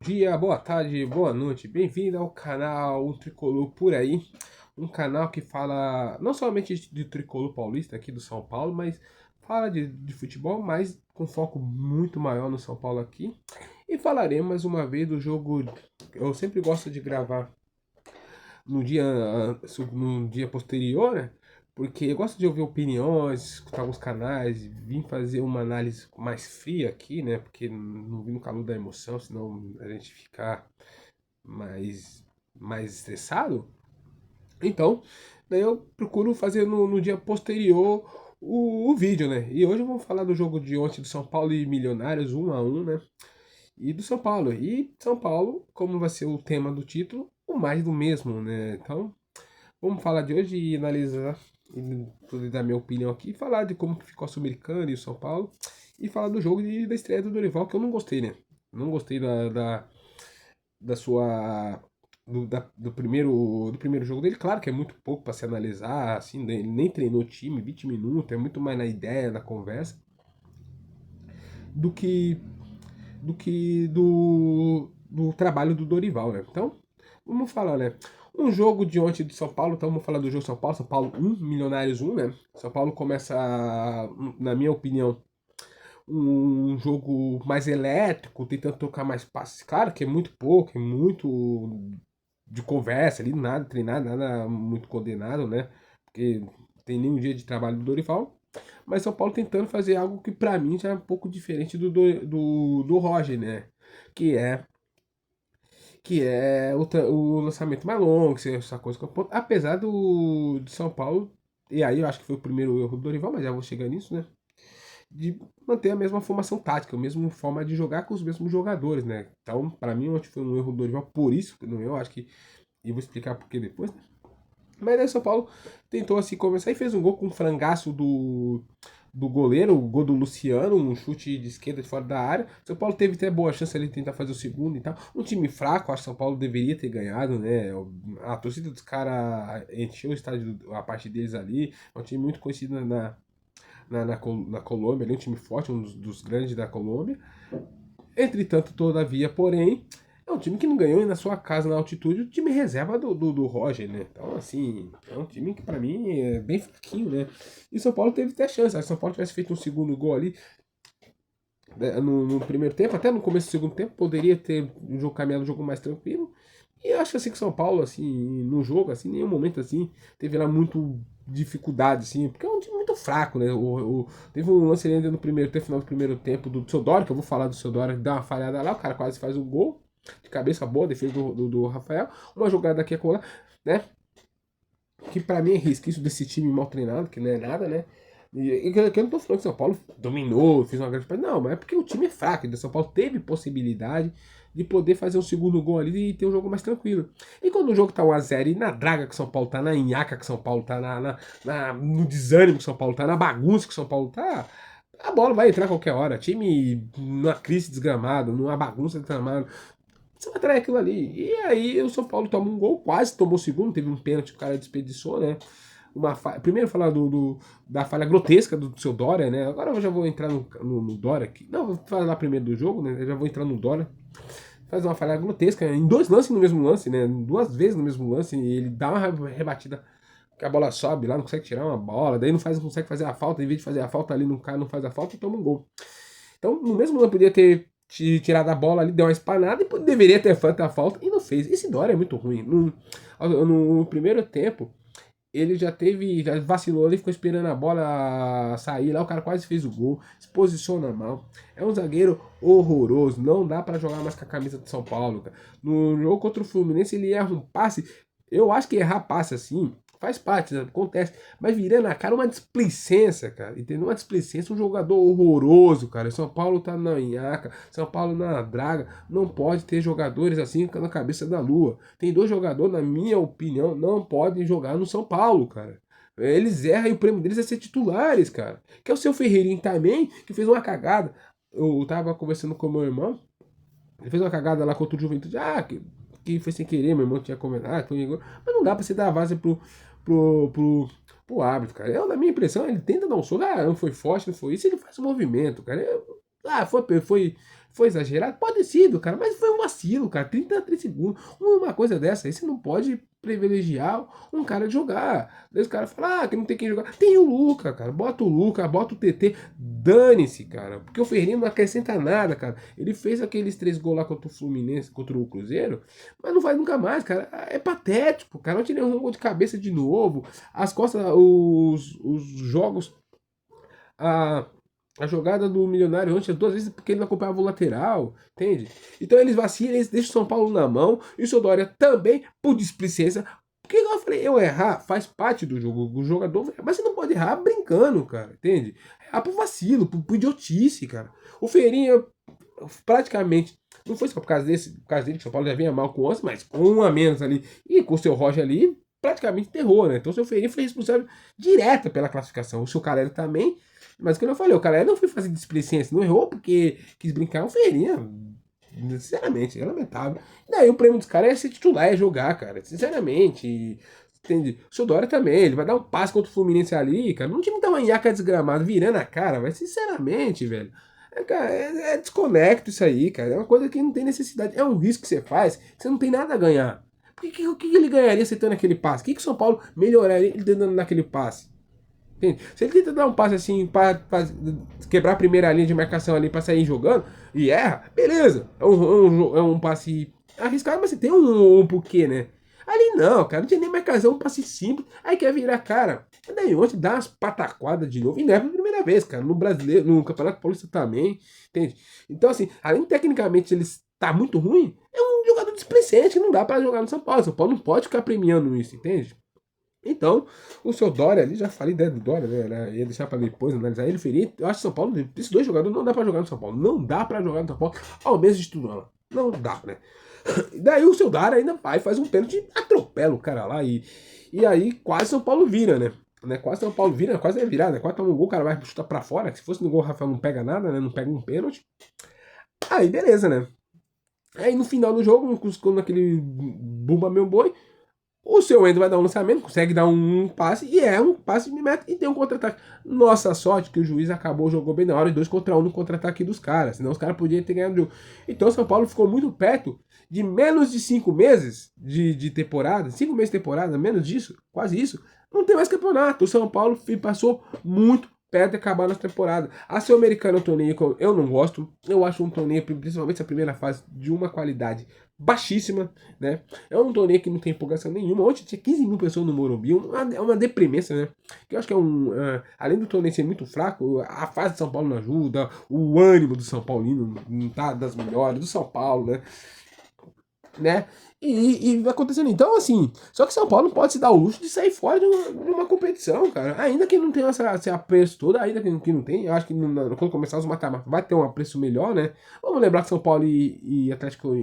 Dia, boa tarde, boa noite, bem-vindo ao canal Um Tricolor por aí, um canal que fala não somente de tricolor paulista aqui do São Paulo, mas fala de futebol, mas com foco muito maior no São Paulo aqui. E falaremos mais uma vez do jogo. Eu sempre gosto de gravar no dia posterior, né? Porque eu gosto de ouvir opiniões, escutar alguns canais, vim fazer uma análise mais fria aqui, né? Porque não vim no calor da emoção, senão a gente ficar mais estressado. Então, daí eu procuro fazer no dia posterior o vídeo, né? E hoje vamos falar do jogo de ontem do São Paulo e Milionários 1-1, né? E do São Paulo. E São Paulo, como vai ser o tema do título, o mais do mesmo, né? Então, vamos falar de hoje e analisar e poder dar minha opinião aqui, falar de como que ficou a Sul-Americana e o São Paulo, e falar do jogo e da estreia do Dorival, que eu não gostei, né? Não gostei da sua. Do primeiro jogo dele, claro que é muito pouco para se analisar, assim, né? Ele nem treinou o time, 20 minutos, é muito mais na ideia da conversa do que do trabalho do Dorival, né? Então, vamos falar, né? Um jogo de ontem do São Paulo, então vamos falar do jogo São Paulo 1, Milionários 1, né? São Paulo começa, na minha opinião, um jogo mais elétrico, tentando tocar mais passes. Claro que é muito pouco, é muito de conversa ali, nada treinado, nada muito condenado, né? Porque tem nenhum dia de trabalho do Dorival. Mas São Paulo tentando fazer algo que pra mim já é um pouco diferente do Roger, né? Que é o lançamento mais longo, essa coisa. Apesar do São Paulo, e aí eu acho que foi o primeiro erro do Dorival, mas já vou chegar nisso, né? De manter a mesma formação tática, a mesma forma de jogar com os mesmos jogadores, né? Então, para mim, ontem foi um erro do Dorival, por isso, não eu acho que. E vou explicar por que depois, né? Mas aí São Paulo tentou assim começar e fez um gol com um frangaço do goleiro, o gol do Luciano, um chute de esquerda de fora da área. São Paulo teve até boa chance ali de tentar fazer o segundo e tal. Um time fraco, acho que São Paulo deveria ter ganhado, né? A torcida dos caras encheu o estádio, a parte deles ali. É um time muito conhecido na Colômbia, ali, um time forte, um dos grandes da Colômbia. Entretanto, todavia, porém, é um time que não ganhou na sua casa na altitude, o time reserva do Roger, né? Então, assim, é um time que pra mim é bem fraquinho, né? E São Paulo teve até chance. Se São Paulo tivesse feito um segundo gol ali, né, no primeiro tempo, até no começo do segundo tempo, poderia ter um jogo caminhado um jogo mais tranquilo. E eu acho assim que São Paulo, assim, no jogo, assim, em nenhum momento assim, teve lá muito dificuldade, assim, porque é um time muito fraco, né? Teve um lance ali no primeiro tempo, final do primeiro tempo do Teodoro, que eu vou falar do Teodoro, que dá uma falhada lá, o cara quase faz um gol de cabeça boa, defesa do Rafael, uma jogada aqui com lá, né? Que pra mim é resquício desse time mal treinado, que não é nada, né? E que eu não tô falando que São Paulo dominou, fez uma grande partida. Não, mas é porque o time é fraco. Então São Paulo teve possibilidade de poder fazer um segundo gol ali e ter um jogo mais tranquilo. E quando o jogo tá 1-0 e na draga que São Paulo tá, na nhaca que São Paulo tá, no desânimo que São Paulo tá, na bagunça que São Paulo tá, a bola vai entrar a qualquer hora. Time numa crise desgramada, numa bagunça desgramada. Você vai trair aquilo ali. E aí o São Paulo toma um gol, quase tomou o segundo, teve um pênalti que o cara desperdiçou, né? Primeiro falar da falha grotesca do seu Dória, né? Agora eu já vou entrar no Dória aqui. Não, vou falar primeiro do jogo, né? Eu já vou entrar no Dória. Faz uma falha grotesca, em dois lances no mesmo lance, né? Duas vezes no mesmo lance, e ele dá uma rebatida que a bola sobe lá, não consegue tirar uma bola, daí não consegue fazer a falta, em vez de fazer a falta ali no cara, não faz a falta e toma um gol. Então, no mesmo lance podia ter tirado a bola ali, deu uma espanada e deveria ter feito a falta e não fez. Esse Dória é muito ruim. No primeiro tempo, ele já vacilou ali, ficou esperando a bola sair lá, o cara quase fez o gol, se posiciona mal. É um zagueiro horroroso, não dá pra jogar mais com a camisa de São Paulo, cara. No jogo contra o Fluminense ele erra um passe, eu acho que errar passe assim faz parte, né? Acontece, mas virando a cara uma displicência, cara, entendeu? Uma displicência, um jogador horroroso, cara. São Paulo tá na nhaca, São Paulo na draga, não pode ter jogadores assim na cabeça da lua. Tem dois jogadores, na minha opinião, não podem jogar no São Paulo, cara. Eles erram e o prêmio deles é ser titulares, cara. Que é o seu Ferreirinho também, que fez uma cagada. Eu tava conversando com o meu irmão, ele fez uma cagada lá contra o Juventude. Que foi sem querer, meu irmão tinha comentado, mas não dá pra você dar a base pro, pro, pro árbitro, cara. Na minha impressão, ele tenta dar um soco, não foi forte, não foi isso, ele faz um movimento, cara. Foi exagerado? Pode ter sido, cara, mas foi um vacilo, cara. 33 segundos. Uma coisa dessa aí, você não pode privilegiar um cara de jogar. Daí os caras falam, que não tem quem jogar. Tem o Luca, cara. Bota o Luca, bota o TT. Dane-se, cara. Porque o Ferreirinha não acrescenta nada, cara. Ele fez aqueles 3 gols lá contra o Fluminense, contra o Cruzeiro, mas não vai nunca mais, cara. É patético, cara. Ontem ele errou um gol de cabeça de novo. As costas, os jogos. A, a jogada do Milionário antes, 2 vezes, porque ele não acompanhava o lateral, entende? Então eles vacilam, eles deixam o São Paulo na mão, e o seu Dória também, por displicência. Porque eu falei, eu errar faz parte do jogo, o jogador, mas você não pode errar brincando, cara, entende? Errar por vacilo, por idiotice, cara. O Feirinha, praticamente, não foi só por causa dele que o São Paulo já vinha mal com o 11, mas com um a menos ali, e com o seu Roger ali, praticamente terror, né? Então o seu Feirinha foi responsável direta pela classificação. O seu Carelli também, mas como eu falei, o Carelli não foi fazer displicência, não errou porque quis brincar, um Feirinha, sinceramente, é lamentável. E daí o prêmio dos caras é ser titular, é jogar, cara, sinceramente. Entende? O seu Dória também, ele vai dar um passe contra o Fluminense ali, cara. Não time da manhaca desgramado, virando a cara, mas sinceramente, velho. Cara, é desconecto isso aí, cara. É uma coisa que não tem necessidade. É um risco que você faz, que você não tem nada a ganhar. O que ele ganharia aceitando aquele passe? O que o São Paulo melhoraria ele dando naquele passe? Entende? Se ele tenta dar um passe assim para quebrar a primeira linha de marcação ali para sair jogando e erra, beleza. É um passe arriscado, mas você tem um porquê, né? Ali não, cara, não tinha nem marcação, um passe simples, aí quer virar cara. E daí ontem dá umas pataquadas de novo, e não é a primeira vez, cara, no brasileiro, no Campeonato Paulista também, entende? Então, assim, além de tecnicamente ele tá muito ruim, é um jogador displicente que não dá para jogar no São Paulo. São Paulo não pode ficar premiando isso, entende? Então, o seu Dória ali, já falei do Dória, né? Ia deixar para depois analisar ele, ferir. Eu acho que São Paulo, esses 2 jogadores não dá para jogar no São Paulo. Não dá para jogar no São Paulo ao mesmo de tudo, não dá, né? Daí o seu Dória ainda vai, faz um pênalti, atropela o cara lá e aí quase São Paulo vira, né? Quase São Paulo vira, quase é virar, né? Quase toma um gol, o cara vai chutar pra fora. Se fosse no gol, o Rafael não pega nada, né? Não pega um pênalti. Aí, beleza, né? Aí no final do jogo, quando aquele bumba meu boi, o seu Endo vai dar um lançamento, consegue dar um passe, e é um passe de meta, e tem um contra-ataque. Nossa sorte que o juiz acabou, jogou bem na hora, e 2 contra 1 no contra-ataque dos caras, senão os caras podiam ter ganhado o jogo. Então o São Paulo ficou muito perto de menos de 5 meses de temporada, 5 meses de temporada, menos disso, quase isso, não tem mais campeonato. O São Paulo passou muito perto de acabar nossa temporada. A Sul-Americana é um torneio que eu não gosto. Eu acho um torneio, principalmente a primeira fase, de uma qualidade baixíssima, né? É um torneio que não tem empolgação nenhuma. Ontem tinha 15 mil pessoas no Morumbi, é uma deprimência, né? Que eu acho que além do torneio ser muito fraco, a fase de São Paulo não ajuda, o ânimo do São Paulino não tá das melhores, do São Paulo, né? E vai acontecendo. Então, assim, só que São Paulo não pode se dar o luxo de sair fora de uma competição, cara. Ainda que não tenha esse apreço todo, ainda que não tem, eu acho que quando começar os mata-mata vai ter um apreço melhor, né? Vamos lembrar que São Paulo e Atlético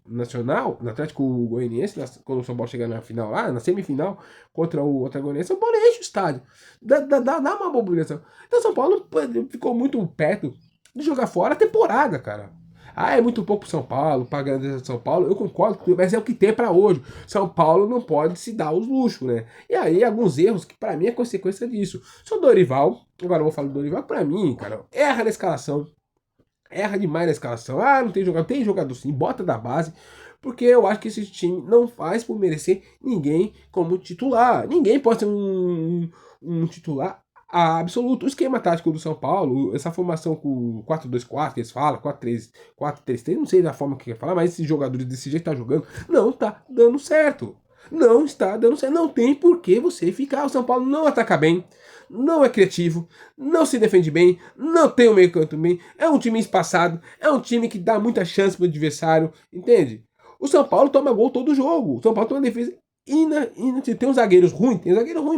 Nacional, no Atlético Goianiense, quando o São Paulo chegar na final lá, na semifinal, contra o Atlético Goianiense, São Paulo enche o estádio. Dá uma mobilização. Então, São Paulo ficou muito perto de jogar fora a temporada, cara. É muito pouco pro São Paulo, pagando São Paulo. Eu concordo, mas é o que tem para hoje. São Paulo não pode se dar os luxos, né? E aí, alguns erros que para mim é consequência disso. Só o Dorival, agora eu vou falar do Dorival, para mim, cara, erra na escalação. Erra demais na escalação. Não tem jogador. Tem jogador sim, bota da base. Porque eu acho que esse time não faz por merecer ninguém como titular. Ninguém pode ser um titular absoluto. O esquema tático do São Paulo, essa formação com 4-2-4 que eles falam, 4-3-3, não sei da forma que quer falar, mas esses jogadores desse jeito tá jogando, não tá dando certo. Não está dando certo. Não tem por que você ficar. O São Paulo não ataca bem, não é criativo, não se defende bem, não tem o meio canto bem, é um time espaçado, é um time que dá muita chance pro adversário, entende? O São Paulo toma gol todo jogo. O São Paulo tem uma defesa tem uns zagueiros ruins,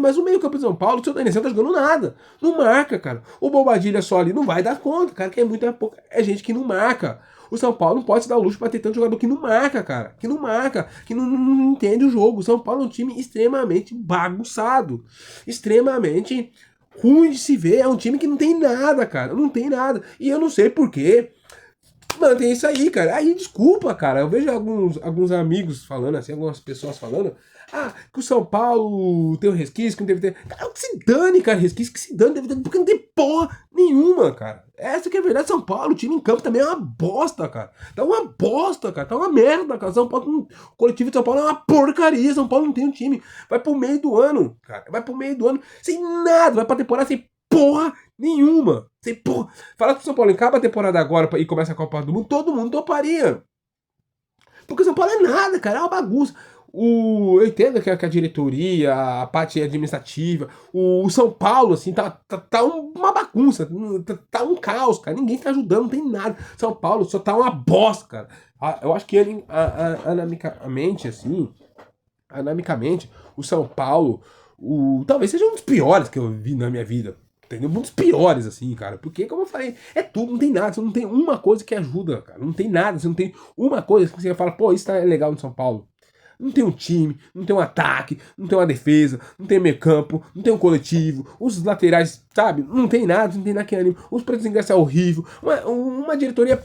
mas o meio campo de São Paulo, o seu Daniel tá jogando nada. Não marca, cara. O Bobadilha só ali não vai dar conta, cara, que é muita pouca. É gente que não marca. O São Paulo não pode se dar o luxo pra ter tanto jogador que não marca, cara. Que não marca, que não entende o jogo. O São Paulo é um time extremamente bagunçado. Extremamente ruim de se ver. É um time que não tem nada, cara. Não tem nada. E eu não sei porquê. Mantém isso aí, cara. Aí, desculpa, cara. Eu vejo alguns amigos falando assim, algumas pessoas falando. Ah, que o São Paulo tem um resquício, que não deve ter. Cara, que se dane, cara, resquício, que se dane, deve ter, porque não tem porra nenhuma, cara. Essa que é a verdade. São Paulo, o time em campo também é uma bosta, cara. Tá uma bosta, cara. Tá uma merda, cara. São Paulo, o coletivo de São Paulo é uma porcaria. São Paulo não tem um time. Vai pro meio do ano, cara. Vai pro meio do ano sem nada. Vai pra temporada sem porra nenhuma. Sem porra. Fala que o São Paulo acaba a temporada agora e começa a Copa do Mundo, todo mundo toparia. Porque o São Paulo é nada, cara. É uma bagunça. Eu entendo que a diretoria, a parte administrativa, o São Paulo, assim, tá uma bagunça, tá um caos, cara. Ninguém tá ajudando, não tem nada. São Paulo só tá uma bosta, cara. Eu acho que anamicamente, o São Paulo, talvez seja um dos piores que eu vi na minha vida. Entendeu? Um dos piores, assim, cara. Porque, como eu falei, é tudo, não tem nada. Você não tem uma coisa que ajuda, cara. Não tem nada. Você não tem uma coisa que você fala, pô, isso tá legal no São Paulo. Não tem um time, não tem um ataque, não tem uma defesa, não tem meio campo, não tem um coletivo, os laterais, sabe? Não tem nada, não tem nada que anime. Os preços de ingresso é horrível. Uma diretoria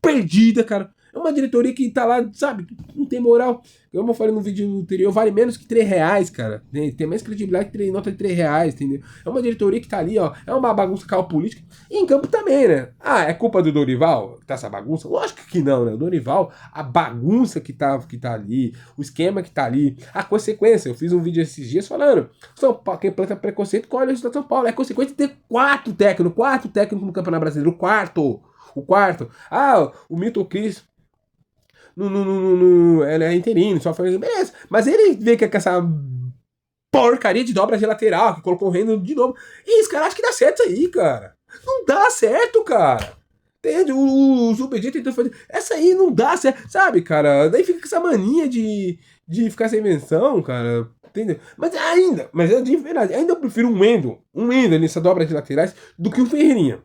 perdida, cara. É uma diretoria que tá lá, sabe? Não tem moral. Como eu falei no vídeo anterior, vale menos que R$3, cara. Tem mais credibilidade que nota de R$3, entendeu? É uma diretoria que tá ali, ó. É uma bagunça cal política. E em campo também, né? Ah, é culpa do Dorival que tá essa bagunça? Lógico que não, né? O Dorival, a bagunça que tá ali, o esquema que tá ali, a consequência. Eu fiz um vídeo esses dias falando. São Paulo, quem planta preconceito com a resultado de São Paulo. É consequência de ter quatro técnicos no Campeonato Brasileiro. O quarto. Ah, o Milton Cris ele é interino, só foi. Beleza. Mas ele vê que é com essa porcaria de dobra de lateral, que colocou o Reino de novo. E os caras acham que dá certo isso aí, cara. Não dá certo, cara. Entende? O Zubedi tentou fazer. Essa aí não dá certo. Sabe, cara? Daí fica com essa mania de ficar sem menção, cara. Entendeu? Mas é de verdade, ainda eu prefiro um Wendel nessa dobra de laterais do que o Ferreirinha.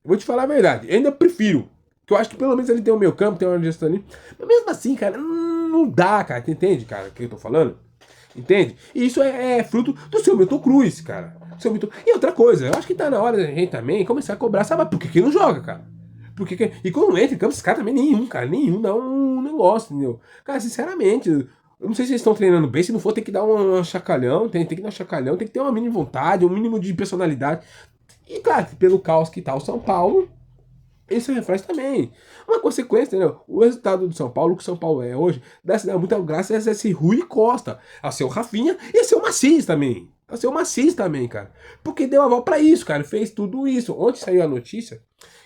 Vou te falar a verdade, eu ainda prefiro. Que eu acho que pelo menos ele tem o meio campo, tem uma gestão ali. Mas mesmo assim, cara, não dá, cara. Tu entende, cara, o que eu tô falando? Entende? E isso é fruto do seu Milton Cruz, cara. E outra coisa, eu acho que tá na hora da gente também começar a cobrar, sabe por que não joga, cara? E quando entra em campo, esses caras também nenhum dá um negócio, entendeu? Cara, sinceramente, eu não sei se eles estão treinando bem, se não for, tem que dar um chacalhão, tem que dar um chacalhão, tem que ter uma mínima vontade, um mínimo de personalidade. E claro, pelo caos que tá o São Paulo, isso reflete também. Uma consequência, entendeu? O resultado do São Paulo, o que o São Paulo é hoje, dá muita graça a esse Rui Costa, a seu Rafinha e a seu Macis também. A seu Macis também, cara. Porque deu a volta pra isso, cara. Fez tudo isso. Ontem saiu a notícia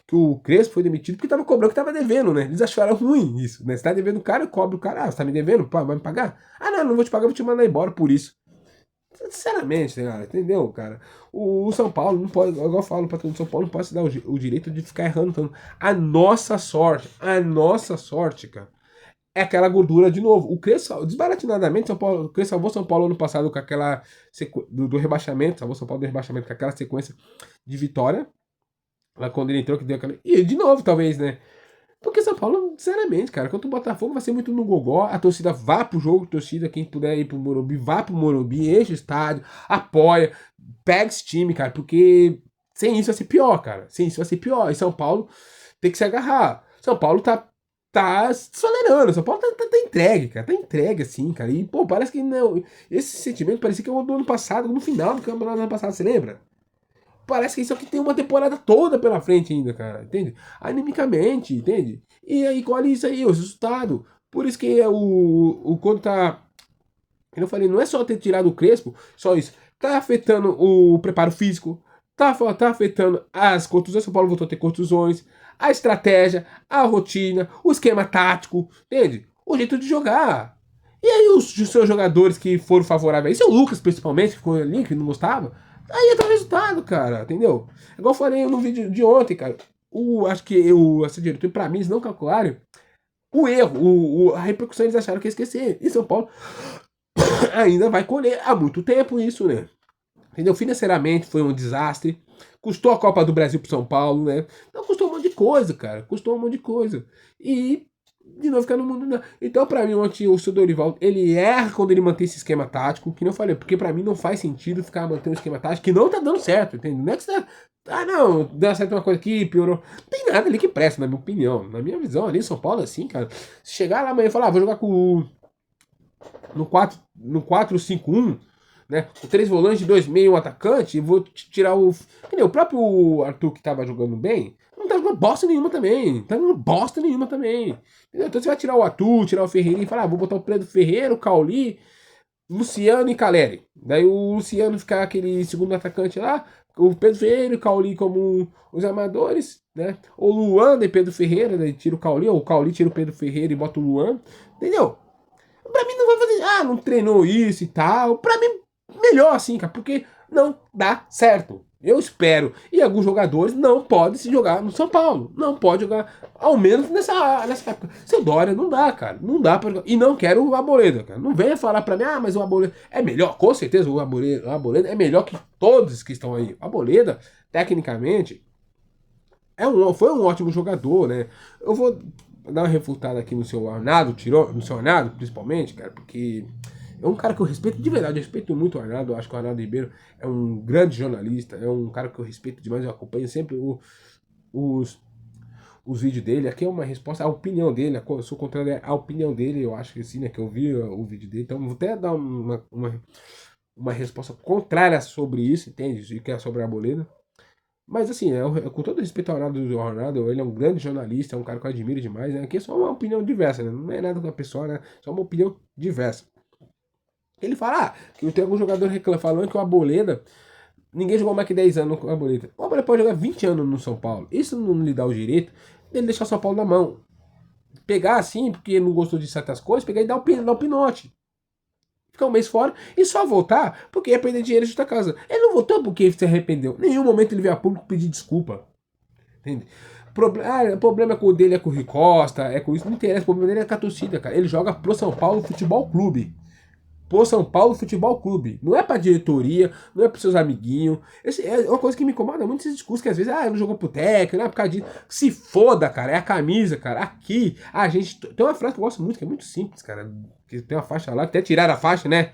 que o Crespo foi demitido porque tava cobrando que tava devendo, né? Eles acharam ruim isso, né? Você tá devendo o cara, eu cobro o cara. Ah, você tá me devendo? Pô, vai me pagar? Ah, não vou te pagar, vou te mandar embora por isso. Sinceramente, cara, entendeu, cara? O São Paulo não pode, igual eu falo, o patrão do São Paulo não pode se dar o direito de ficar errando tanto. A nossa sorte, cara, é aquela gordura de novo. O Crespo, desbaratinadamente, o Crespo salvou São Paulo ano passado com aquela do rebaixamento, salvou São Paulo do rebaixamento com aquela sequência de vitória. Lá quando ele entrou, que deu aquela. E de novo, talvez, né? Porque São Paulo, sinceramente, cara, contra o Botafogo vai ser muito no gogó. A torcida vá pro jogo, torcida, quem puder ir pro Morumbi, vá pro Morumbi, enche o estádio, apoia, pega esse time, cara, porque sem isso vai ser pior, cara. Sem isso vai ser pior. E São Paulo tem que se agarrar. São Paulo tá acelerando. São Paulo tá entregue, cara. Tá entregue, assim, cara. E, pô, parece que não. Esse sentimento parecia que é o do ano passado, no final do campeonato do ano passado, você lembra? Parece que isso aqui tem uma temporada toda pela frente ainda, cara, entende? Animicamente, entende? E aí, colhe isso aí, o resultado. Por isso que quando tá. Eu falei, não é só ter tirado o Crespo, só isso. Tá afetando o preparo físico, tá afetando as contusões. São Paulo voltou a ter contusões, a estratégia, a rotina, o esquema tático, entende? O jeito de jogar. E aí, os seus jogadores que foram favoráveis, esse é o Lucas principalmente, que ficou ali, que não gostava. Aí entra o resultado, cara, entendeu? Igual eu falei no vídeo de ontem, cara. Acho que essa diretoria, pra mim, eles não calcularam o erro, a repercussão eles acharam que ia esquecer. E São Paulo ainda vai colher há muito tempo isso, né? Entendeu? Financeiramente foi um desastre. Custou a Copa do Brasil pro São Paulo, né? Não, custou um monte de coisa, cara. Custou um monte de coisa. E de novo ficar no mundo. Não. Então, pra mim, ontem o seu Dorival, ele erra quando ele mantém esse esquema tático, que não eu falei, porque pra mim não faz sentido ficar mantendo um esquema tático que não tá dando certo, entende? Não é que você tá. Ah, não, deu certo uma coisa aqui, piorou. Não tem nada ali que presta, na minha opinião. Na minha visão, ali em São Paulo, assim, cara. Se chegar lá amanhã e falar, vou jogar com. No 4-5-1, né? Com 3 volantes, 2 meio, um atacante, e vou tirar o. O próprio Arthur que tava jogando bem, não tá jogando bosta nenhuma também. Tá jogando bosta nenhuma também. Entendeu? Então você vai tirar o Arthur, tirar o Ferreirinha e falar, vou botar o Pedro Ferreira, o Cauli, Luciano e Caleri. Daí o Luciano ficar aquele segundo atacante lá, o Pedro Ferreira e o Cauli como os armadores, né? Ou Luan e Pedro Ferreira, daí tira o Cauli, ou o Cauli tira o Pedro Ferreira e bota o Luan. Entendeu? Pra mim não vai fazer. Ah, não treinou isso e tal. Pra mim, melhor assim, cara, porque não dá certo. Eu espero. E alguns jogadores não podem se jogar no São Paulo. Não pode jogar, ao menos nessa época. Seu Dória não dá, cara. Não dá pra jogar. E não quero o Arboleda, cara. Não venha falar pra mim, ah, mas o Arboleda é melhor. Com certeza o Arboleda é melhor que todos que estão aí. O Arboleda, tecnicamente, foi um ótimo jogador, né? Eu vou dar uma refutada aqui no seu Arnaldo, no seu Arnaldo, principalmente, cara, porque é um cara que eu respeito de verdade, eu respeito muito o Arnaldo, eu acho que o Arnaldo Ribeiro é um grande jornalista, é um cara que eu respeito demais, eu acompanho sempre os, os vídeos dele, aqui é uma resposta à opinião dele, eu sou contrário à opinião dele, eu acho que sim, né, que eu vi o vídeo dele, então vou até dar uma resposta contrária sobre isso, entende? E que é sobre a Arboleda. Mas assim, com todo respeito ao Ronaldo, ele é um grande jornalista, é um cara que eu admiro demais, né? Aqui é só uma opinião diversa, né? Não é nada com a pessoa, né? Só uma opinião diversa. Ele fala, que tem algum jogador falando que o Arboleda, ninguém jogou mais que 10 anos com o Arboleda. O Arboleda pode jogar 20 anos no São Paulo. Isso não lhe dá o direito de deixar o São Paulo na mão. Pegar assim, porque não gostou de certas coisas, pegar e dar o pinote. Ficar um mês fora e só voltar porque ia perder dinheiro de sua casa. Ele não voltou porque se arrependeu. Em nenhum momento ele veio a público pedir desculpa. Entende? O problema com o dele é com o Rui Costa, é com isso, não interessa. O problema dele é com a torcida, cara. Ele joga pro São Paulo Futebol Clube. Pro São Paulo Futebol Clube. Não é pra diretoria, não é pros seus amiguinhos. É uma coisa que me incomoda muito esse discurso que às vezes, não jogou pro técnico, não é por causa disso. Se foda, cara, é a camisa, cara. Aqui, a gente. Tem uma frase que eu gosto muito, que é muito simples, cara. Que tem uma faixa lá, até tiraram a faixa, né?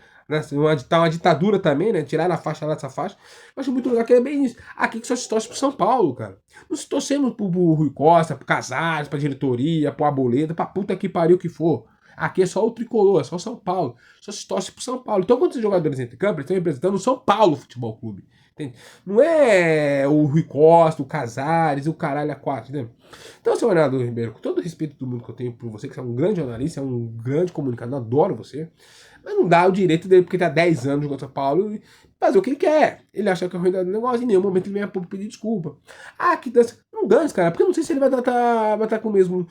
Tá uma ditadura também, né? Tiraram a faixa lá dessa faixa. Eu acho muito legal que é bem isso. Aqui que só se torce pro São Paulo, cara. Não se torcemos pro Rui Costa, pro Casares, pra diretoria, pro Arboleda, pra puta que pariu que for. Aqui é só o tricolor, é só o São Paulo. Só se torce pro São Paulo. Então, quando os jogadores entram em campo, eles estão representando o São Paulo Futebol Clube. Entende? Não é o Rui Costa, o Casares, o caralho a quatro, entendeu? Então, seu Arnaldo Ribeiro, com todo o respeito do mundo que eu tenho por você, que você é um grande jornalista, é um grande comunicador, adoro você. Mas não dá o direito dele, porque tá 10 anos jogando São Paulo, e fazer o que ele quer. Ele acha que é ruim do negócio, em nenhum momento ele vem a público pedir desculpa. Que dança. Não dança, cara, porque eu não sei se ele vai estar com o mesmo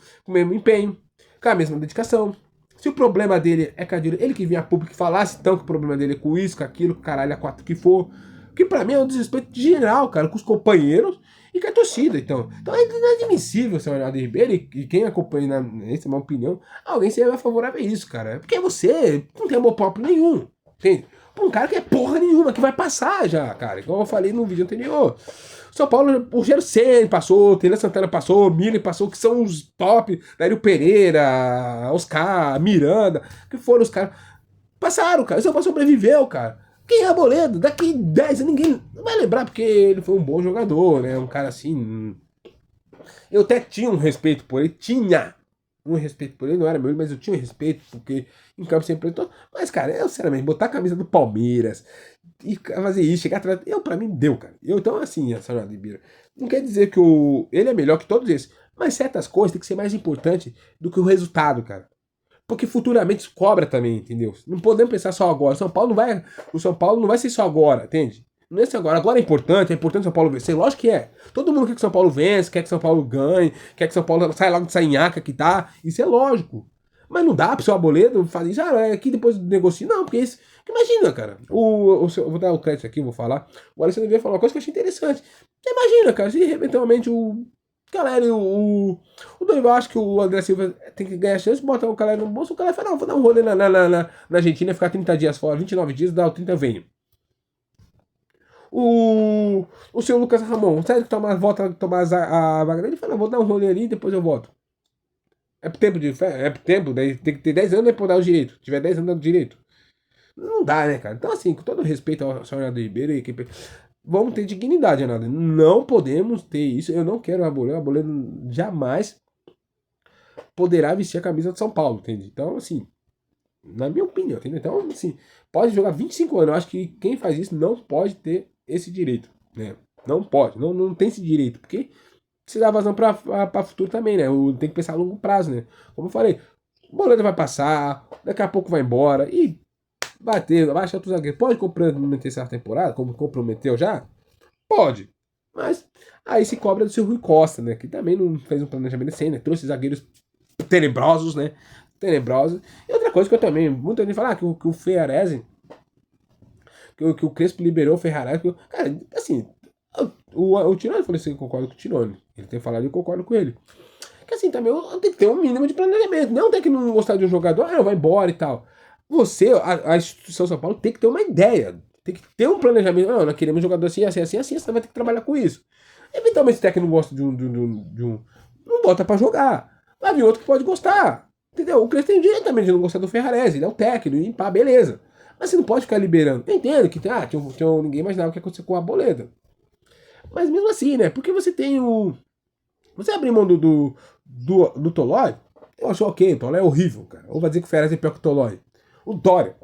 empenho, com a mesma dedicação. Se o problema dele é com a direita, ele que vinha a público e falasse então que o problema dele é com isso, com aquilo, com caralho, a quatro que for. Que pra mim é um desrespeito geral, cara, com os companheiros e com a torcida, então. Então é inadmissível, seu Arnaldo Ribeiro, e quem acompanha, essa é uma opinião, alguém seja favorável a isso, cara. Porque você não tem amor próprio nenhum, entende? Pra um cara que é porra nenhuma, que vai passar já, cara. Igual eu falei no vídeo anterior. São Paulo, o Rogério Ceni passou, Tele Santana passou, Miller passou, que são os top, Daírio Pereira, Oscar, Miranda, que foram os caras. Passaram, cara. O São Paulo sobreviveu, cara. Quem é Arboleda? Daqui 10 anos ninguém vai lembrar, porque ele foi um bom jogador, né? Um cara assim. Eu até tinha um respeito por ele, tinha um respeito por ele, não era meu, mas eu tinha um respeito, porque em campo sempre apresentou. Mas, cara, eu, sinceramente, botar a camisa do Palmeiras e fazer isso, chegar atrás. Pra mim, deu, cara. Então, assim, essa Arnaldo Ribeiro, não quer dizer que ele é melhor que todos esses, mas certas coisas tem que ser mais importante do que o resultado, cara. Porque futuramente isso cobra também, entendeu? Não podemos pensar só agora. O São Paulo não vai ser só agora, entende? Não é só agora. Agora é importante o São Paulo vencer. Lógico que é. Todo mundo quer que o São Paulo vença, quer que o São Paulo ganhe, quer que o São Paulo saia logo dessa nhaca que tá. Isso é lógico. Mas não dá pro seu Arboleda fazer isso. Aqui depois negocia. Não, porque isso. Imagina, cara. Eu vou dar o crédito aqui, vou falar. O Alessandro veio falar uma coisa que eu achei interessante. Você imagina, cara, se eventualmente Galera, o Dorival acha que o André Silva tem que ganhar chance, botar o Caleri no bolso, o Caleri fala, não, vou dar um rolê na Argentina, ficar 30 dias fora, 29 dias, dá o 30 eu venho. O seu Lucas Ramon, sai de volta tomar a vaga dele, fala, vou dar um rolê ali e depois eu volto. É tempo, daí tem que ter 10 anos pra dar o direito. Se tiver 10 anos dando direito. Não dá, né, cara? Então, assim, com todo respeito ao senhor Renato Ribeiro e equipe, vamos ter dignidade, Renato. Não podemos ter isso. Eu não quero o Arboleda. O Arboleda jamais poderá vestir a camisa de São Paulo, entende? Então, assim, na minha opinião, entendeu? Então, assim, pode jogar 25 anos. Eu acho que quem faz isso não pode ter esse direito, né? Não pode, não tem esse direito, porque se dá vazão para futuro também, né? Tem que pensar a longo prazo, né? Como eu falei, o Boleta vai passar, daqui a pouco vai embora e vai achar outro zagueiro. Pode comprometer essa temporada, como comprometeu já? Pode. Mas aí se cobra do seu Rui Costa, né? Que também não fez um planejamento decente, né? Trouxe zagueiros tenebrosos, né? Tenebrosos. E outra coisa que eu também, muita gente fala que o Ferrarese, que o Crespo liberou o Ferrarese. Cara, assim, o Tirone falou assim, eu concordo com o Tirone. Ele tem falado e eu concordo com ele. Que assim, também tem que ter um mínimo de planejamento. Não tem que não gostar de um jogador, vai embora e tal. Você, a instituição São Paulo, tem que ter uma ideia. Tem que ter um planejamento. Não, nós queremos um jogador assim, assim, assim, assim, você vai ter que trabalhar com isso. Eventualmente, se o técnico não gosta de um. Não bota pra jogar. Vai vir outro que pode gostar. Entendeu? O Crespo tem direito também de não gostar do Ferrarese. Ele é o técnico, e pá, beleza. Mas você não pode ficar liberando. Eu entendo que ninguém imaginava o que ia acontecer com a Boleda. Mas mesmo assim, né? Porque você tem o. Você abrir mão do Tolói, eu acho ok, o Tolói é horrível, cara. Ou vai dizer que o Ferraz é pior que o Tolói. O Dória.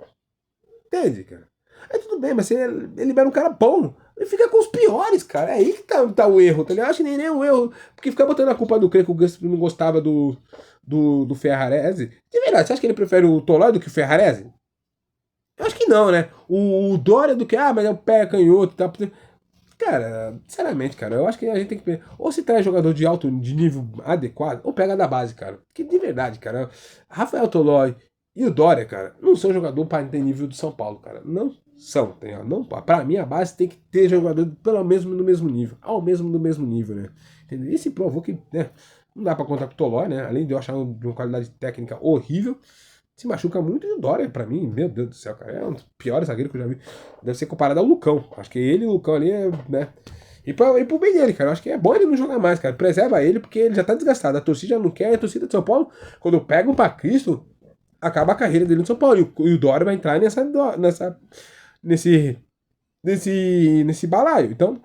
Entende, cara? Aí tudo bem, mas você libera um cara bom. Ele fica com os piores, cara. É aí que tá o erro, tá ligado? Eu acho que nem é um erro. Porque ficar botando a culpa do Crespo, que o Crespo não gostava do Ferrarese. De verdade, você acha que ele prefere o Tolói do que o Ferrarese? Eu acho que não, né? O Dória do que, mas é o pé canhoto e tal. Cara, sinceramente, cara, eu acho que a gente tem que. Ou se traz jogador de nível adequado, ou pega da base, cara. Porque de verdade, cara, Rafael Tolói e o Dória, cara, não são jogador para ter nível do São Paulo, cara. Não são, tá. Não, pra mim, a base tem que ter jogador pelo menos no mesmo nível. Ao mesmo no mesmo nível, né? Entendeu? E se provou que, né, não dá pra contar com o Tolói, né? Além de eu achar de uma qualidade técnica horrível, se machuca muito, e o Dória, pra mim, meu Deus do céu, cara, é um dos piores zagueiros que eu já vi. Deve ser comparado ao Lucão. Acho que ele e o Lucão ali é, né? E pro bem dele, cara. Eu acho que é bom ele não jogar mais, cara. Preserva ele, porque ele já tá desgastado. A torcida não quer, a torcida de São Paulo, quando pegam pra Cristo, acaba a carreira dele no São Paulo. E o Dória vai entrar nesse, nesse balaio. Então,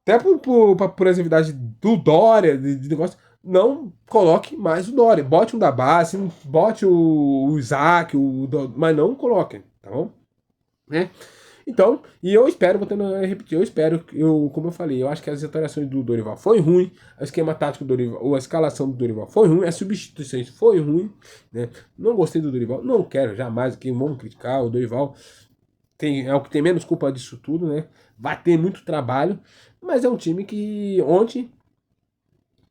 até por exemplividade do Dória, de negócio, não coloque mais o Dória. Bote um da base, bote o Isaac, mas não coloque, tá bom? Né? Então, e eu espero, voltando a repetir, eu espero, como eu falei, eu acho que as alterações do Dorival foi ruim, o esquema tático do Dorival, ou a escalação do Dorival foi ruim, as substituições foi ruim, né? Não gostei do Dorival, não quero jamais que vão criticar, o Dorival é o que tem menos culpa disso tudo, né? Vai ter muito trabalho, mas é um time que ontem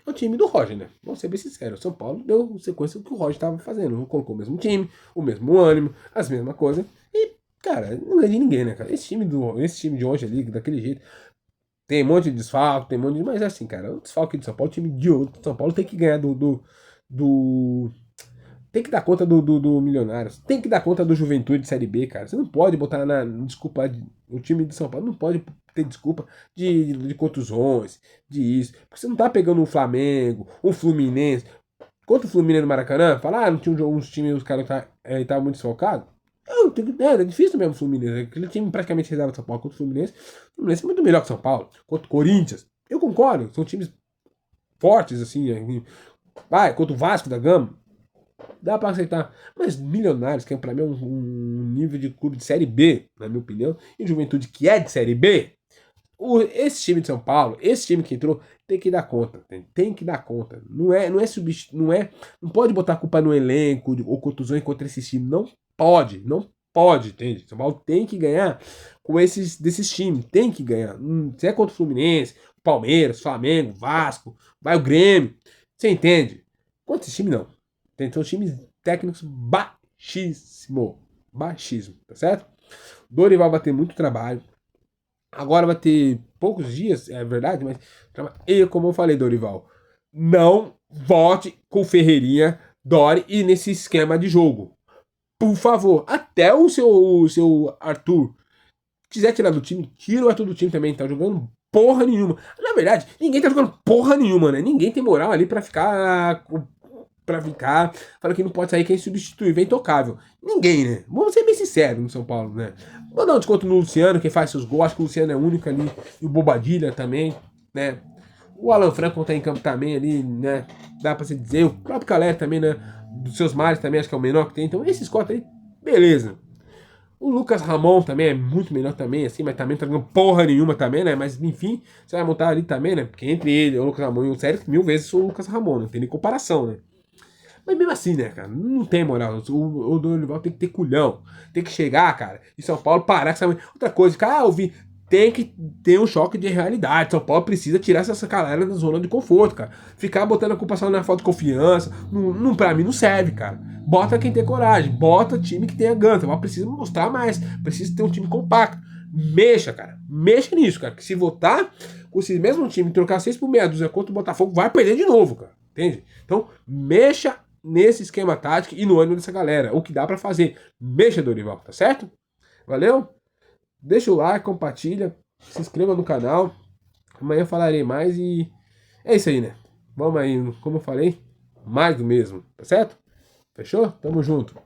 é o time do Roger, né? Vamos ser bem sinceros. O São Paulo deu sequência do que o Roger estava fazendo. Não colocou o mesmo time, o mesmo ânimo, as mesmas coisas. E, cara, não ganha de ninguém, né, cara? Esse time de hoje ali, daquele jeito, tem um monte de desfalque, tem um monte de. Mas assim, cara, o desfalque do São Paulo, o time de hoje do São Paulo tem que ganhar do tem que dar conta do Milionários. Tem que dar conta do Juventude de Série B, cara. Você não pode botar desculpa. O time de São Paulo não pode ter desculpa de contusões, de isso. Porque você não tá pegando um Flamengo, um Fluminense. Contra o Fluminense no Maracanã, falar, não tinha uns times, os caras estavam muito desfocados. É difícil mesmo o Fluminense. Aquele time praticamente reserva de São Paulo contra o Fluminense é muito melhor que o São Paulo. Contra o Corinthians. Eu concordo, são times fortes, assim. Vai, contra o Vasco da Gama. Dá pra aceitar. Mas Milionários, que pra mim é um nível de clube de Série B, na minha opinião, e Juventude, que é de Série B, esse time de São Paulo, esse time que entrou, tem que dar conta. Tem que dar conta. Não é substituir, não pode botar a culpa no elenco ou contusões contra esse time. Não pode, entende? São Paulo tem que ganhar com desses times. Tem que ganhar. Se é contra o Fluminense, Palmeiras, Flamengo, Vasco, vai o Grêmio. Você entende? Contra esse time, não. São times técnicos baixíssimo. Baixíssimo, tá certo? Dorival vai ter muito trabalho. Agora vai ter poucos dias, é verdade, mas. E como eu falei, Dorival, não vote com Ferreirinha, Dori e nesse esquema de jogo. Por favor, até o seu Arthur quiser tirar do time, tira o Arthur do time também. Tá jogando porra nenhuma. Na verdade, ninguém tá jogando porra nenhuma, né? Ninguém tem moral ali pra ficar pra ficar. Fala que não pode sair quem substitui, vem intocável. Ninguém, né? Vamos ser bem sinceros no São Paulo, né? Vou dar um desconto no Luciano, que faz seus gols. Acho que o Luciano é o único ali. E o Bobadilha também, né? O Alan Franco tá em campo também ali, né? Dá pra se dizer. O próprio Calé também, né? Dos seus mares também, acho que é o menor que tem. Então esses quatro aí, beleza. O Lucas Ramon também é muito melhor também, assim, mas também não tá ganhando porra nenhuma também, né? Mas enfim, você vai montar ali também, né? Porque entre ele, o Lucas Ramon e o Sérgio, mil vezes o Lucas Ramon, não tem nem comparação, né? Mas mesmo assim, né, cara? Não tem moral. O Dorival tem que ter culhão. Tem que chegar, cara, em São Paulo, parar com essa. Outra coisa, cara, eu vi. Tem que ter um choque de realidade. São Paulo precisa tirar essa galera da zona de conforto, cara. Ficar botando a culpa só na falta de confiança. Não, pra mim não serve, cara. Bota quem tem coragem. Bota time que tenha ganho. Mas precisa mostrar mais. Precisa ter um time compacto. Mexa, cara. Mexa nisso, cara. Que se votar com esse mesmo time, trocar 6 por meia dúzia contra o Botafogo, vai perder de novo, cara. Entende? Então, mexa nesse esquema tático e no ânimo dessa galera. O que dá pra fazer. Mexa, Dorival, tá certo? Valeu? Deixa o like, compartilha, se inscreva no canal. Amanhã eu falarei mais e é isso aí, né? Vamos aí, como eu falei, mais do mesmo, tá certo? Fechou? Tamo junto.